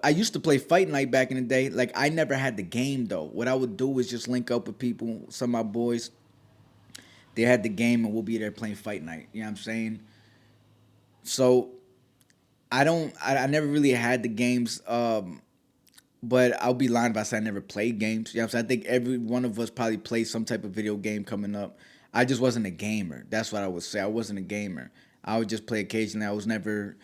I used to play Fight Night back in the day. Like I never had the game though. What I would do is just link up with people, some of my boys. They had the game and we'll be there playing Fight Night. You know what I'm saying? So I never really had the games. But I'll be lying if I say I never played games. You know what I'm saying? I think every one of us probably played some type of video game coming up. I just wasn't a gamer. That's what I would say. I wasn't a gamer. I would just play occasionally. I was never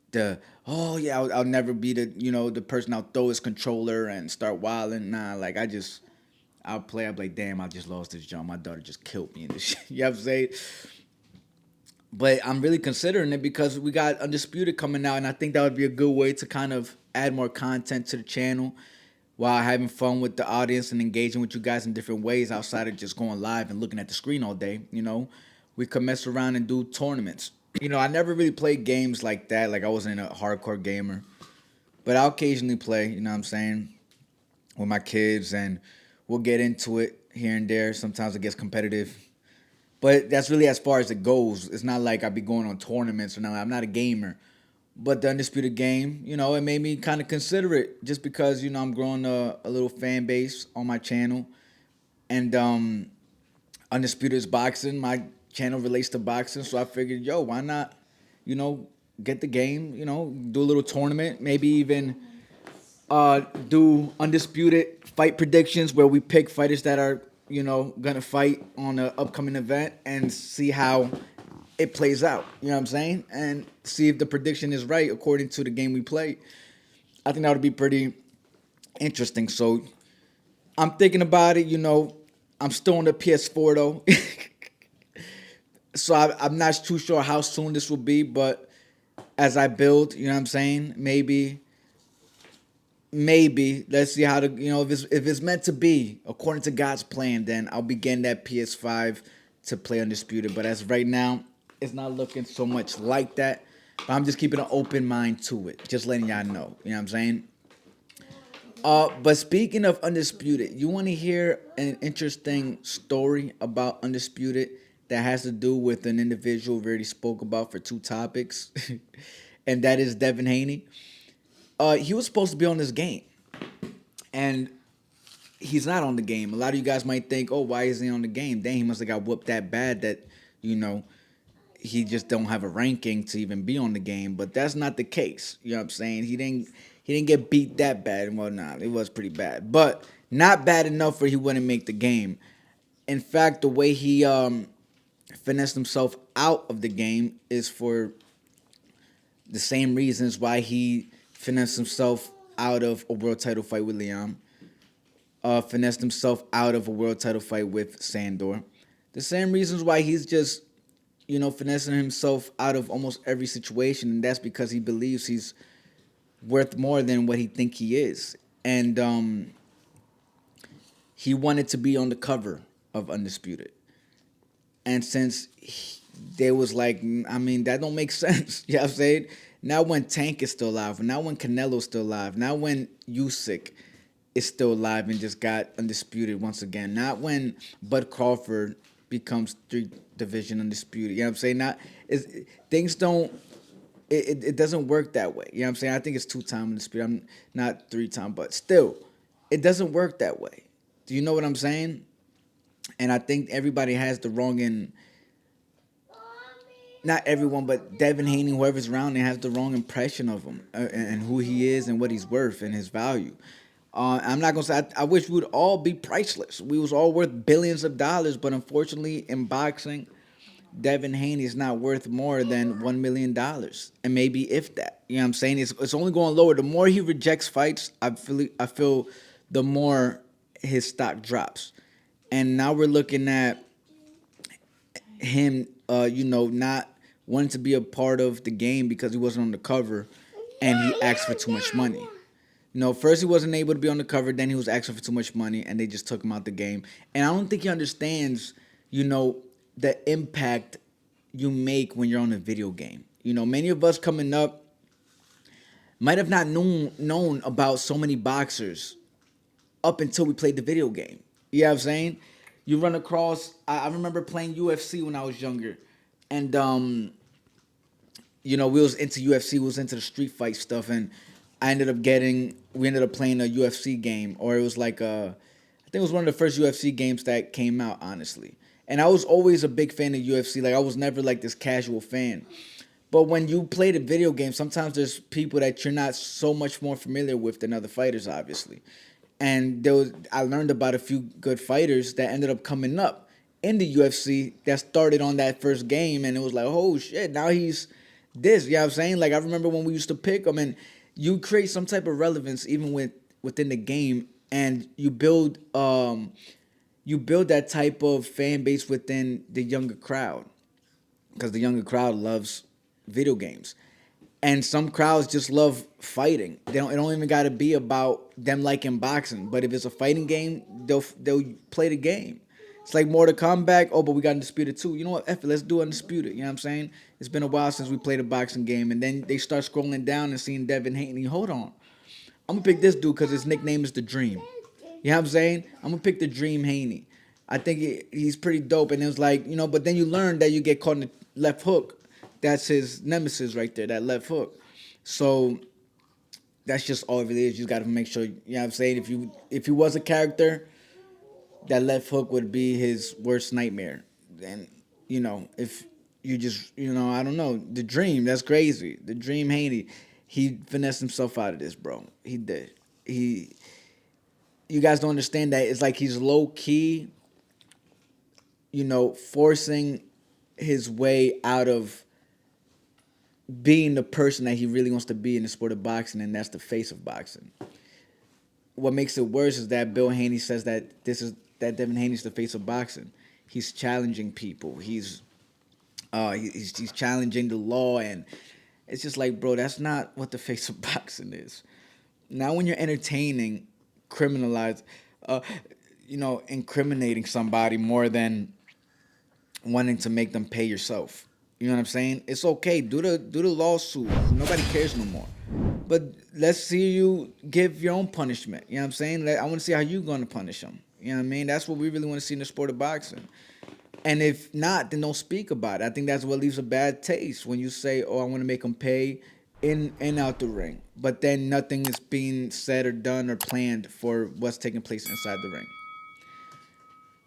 the oh yeah. I'll never be the the person I'll throw his controller and start wilding. Nah, like I'll play. I'll be like, damn, I just lost this jump. My daughter just killed me and this shit. You know what I'm saying? But I'm really considering it because we got Undisputed coming out, and I think that would be a good way to kind of add more content to the channel while having fun with the audience and engaging with you guys in different ways outside of just going live and looking at the screen all day. We could mess around and do tournaments. I never really played games like that. Like I wasn't a hardcore gamer, but I'll occasionally play. You know what I'm saying? With my kids, and we'll get into it here and there. Sometimes it gets competitive. But that's really as far as it goes. It's not like I be going on tournaments or nothing. I'm not a gamer. But the Undisputed game, it made me kind of consider it just because, I'm growing a little fan base on my channel. And Undisputed is boxing. My channel relates to boxing. So I figured, yo, why not, you know, get the game, do a little tournament, maybe even do undisputed fight predictions where we pick fighters that are gonna fight on an upcoming event and see how it plays out. You know what I'm saying? And see if the prediction is right according to the game we play. I think that would be pretty interesting. So I'm thinking about it. I'm still on the PS4 though, so I'm not too sure how soon this will be. But as I build, you know what I'm saying? Maybe let's see how to if it's meant to be according to God's plan, then I'll be getting that PS5 to play Undisputed. But as of right now, it's not looking so much like that. But I'm just keeping an open mind to it, just letting y'all know. You know what I'm saying? But speaking of Undisputed, you want to hear an interesting story about Undisputed that has to do with an individual we already spoke about for two topics, and that is Devin Haney. He was supposed to be on this game, and he's not on the game. A lot of you guys might think, "Oh, why isn't he on the game?" Dang, he must have got whooped that bad that you know he just don't have a ranking to even be on the game. But that's not the case. You know what I'm saying? He didn't get beat that bad and whatnot. It was pretty bad, but not bad enough where he wouldn't make the game. In fact, the way he finessed himself out of the game is for the same reasons why he finessed himself out of a world title fight with Liam, finessed himself out of a world title fight with Sandor. The same reasons why he's just, finessing himself out of almost every situation, and that's because he believes he's worth more than what he think he is. And he wanted to be on the cover of Undisputed. And since they was like, I mean, that don't make sense. You know what I'm saying? Now when Tank is still alive, now when Canelo's still alive, now when Usyk is still alive and just got undisputed once again, not when Bud Crawford becomes three division undisputed. You know what I'm saying? Not is things don't it doesn't work that way. You know what I'm saying? I think it's 2-time undisputed. I'm not 3-time, but still, it doesn't work that way. Do you know what I'm saying? And I think everybody has the wrong not everyone, but Devin Haney, whoever's around there, has the wrong impression of him and who he is and what he's worth and his value. I'm not gonna say I wish we would all be priceless. We was all worth billions of dollars, but unfortunately, in boxing, Devin Haney is not worth more than $1 million, and maybe if that. You know what I'm saying? It's only going lower. The more he rejects fights, I feel the more his stock drops. And now we're looking at him, not wanting to be a part of the game because he wasn't on the cover, and he asked for too much money. First he wasn't able to be on the cover, then he was asking for too much money, and they just took him out the game. And I don't think he understands, the impact you make when you're on a video game. Many of us coming up might have not known about so many boxers up until we played the video game. You know what I'm saying? You run across. I remember playing UFC when I was younger, and we was into UFC, we was into the street fight stuff, and we ended up playing a UFC game, or it was like I think it was one of the first UFC games that came out, honestly. And I was always a big fan of UFC. Like I was never like this casual fan. But when you play the video game, sometimes there's people that you're not so much more familiar with than other fighters, obviously. And I learned about a few good fighters that ended up coming up in the UFC that started on that first game, and it was like, oh shit, now he's this. You know what I'm saying? Like I remember when we used to pick him, and you create some type of relevance even within the game, and you build that type of fan base within the younger crowd because the younger crowd loves video games. And some crowds just love fighting. It don't even got to be about them liking boxing. But if it's a fighting game, they'll play the game. It's like Mortal Kombat. Oh, but we got Undisputed too. You know what? F it, let's do Undisputed. You know what I'm saying? It's been a while since we played a boxing game, and then they start scrolling down and seeing Devin Haney. Hold on, I'm gonna pick this dude because his nickname is the Dream. You know what I'm saying? I'm gonna pick the Dream Haney. I think he's pretty dope. And it was like, but then you learn that you get caught in the left hook. That's his nemesis right there, that left hook. So that's just all it is. You just gotta make sure, you know what I'm saying? If he was a character, that left hook would be his worst nightmare. And, if you just, I don't know, the Dream, that's crazy. The Dream Haney, he finessed himself out of this, bro. He did. You guys don't understand that. It's like he's low key, forcing his way out of being the person that he really wants to be in the sport of boxing, and that's the face of boxing. What makes it worse is that Bill Haney says that Devin Haney's the face of boxing. He's challenging people. He's challenging the law, and it's just like, bro, that's not what the face of boxing is. Now, when you're entertaining, criminalize, incriminating somebody more than wanting to make them pay yourself. You know what I'm saying? It's okay. Do the lawsuit. Nobody cares no more. But let's see you give your own punishment. You know what I'm saying? I want to see how you're going to punish them. You know what I mean? That's what we really want to see in the sport of boxing. And if not, then don't speak about it. I think that's what leaves a bad taste when you say, "Oh, I want to make them pay in and out the ring," but then nothing is being said or done or planned for what's taking place inside the ring.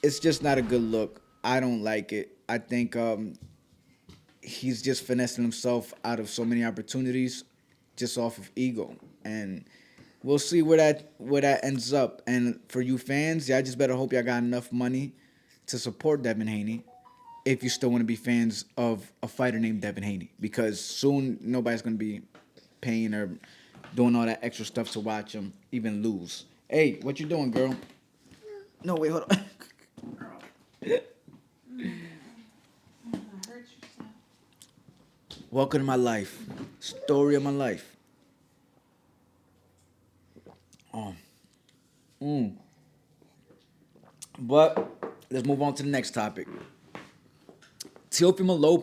It's just not a good look. I don't like it. I think he's just finessing himself out of so many opportunities just off of ego. And we'll see where that ends up. And for you fans, y'all just better hope y'all got enough money to support Devin Haney if you still want to be fans of a fighter named Devin Haney. Because soon nobody's gonna be paying or doing all that extra stuff to watch him even lose. Hey, what you doing, girl? No, wait, hold on. Welcome to my life. Story of my life. Oh. But let's move on to the next topic. Teofimo Lopez